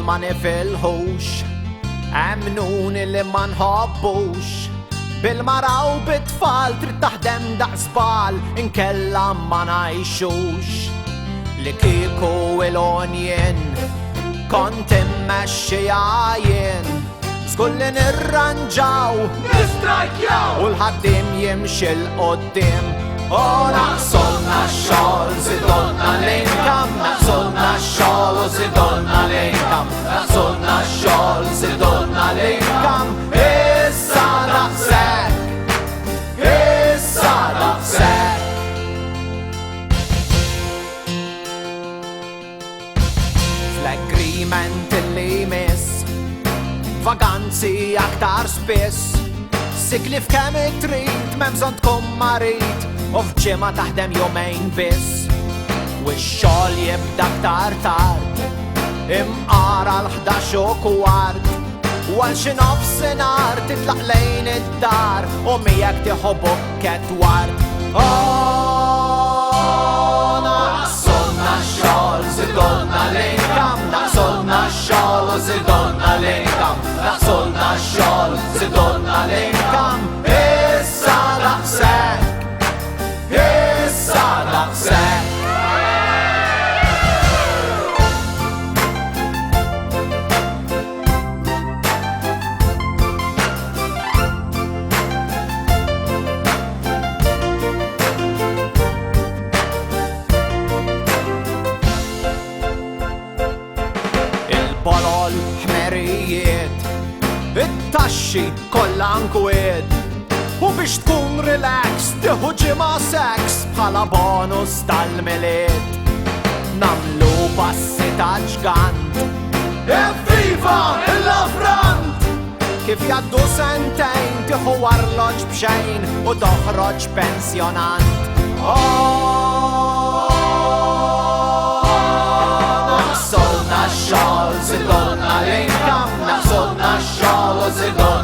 ma nifilħux, għamnuni li ma nħobbux. Bil-mara u bit-tfal trid taħdem daqsbal, inkella ma najxux. Li kieku il-onjen kont immexxi jien, żgur li nirranġaw, Nistrajkjaw! u l-ħaddim jimxi l-qoddim. U naqsolna x-xogħol, zidolna l-inkam, naqsolna x-xogħol u zidolna l-inkam, naqsolna x-xogħol, zidolna l-inkam. Issa naqsek, issa naqsek. Fl-agreement li jmiss, vaganzi aktar spiss, sikli f'kemm trid m'hemm tkun marit, u f'ġimgħa taħdem jumejn biss. U x-xogħol jibda aktar tard, imqara l-11:15, u għal xi nofsinhar titlaq lejn id-dar u miegħek tieħu bukket ward. Naqsolna x-xogħol, zidolna l-inkam, naqsolna x-xogħol u zidolna l-inkam, naqsolna x-xogħol, zidolna l-inkam. Issa naqsek, issa naqsek. Il-bolol ħmerijiet, it-taxxi kollha nkwiet, u biex tkun relax tieħu ġimgħa sex bħala bonus tal-miliet. Namlu passi ta' ġgant, evviva il-lavrant! Kif jaddu sentejn tieħu arloġġ b'xejn u toħroġ pensjonant. Naqsolna x-xogħol, zidolna l-inkam, naqsolna x-xogħol u zidolna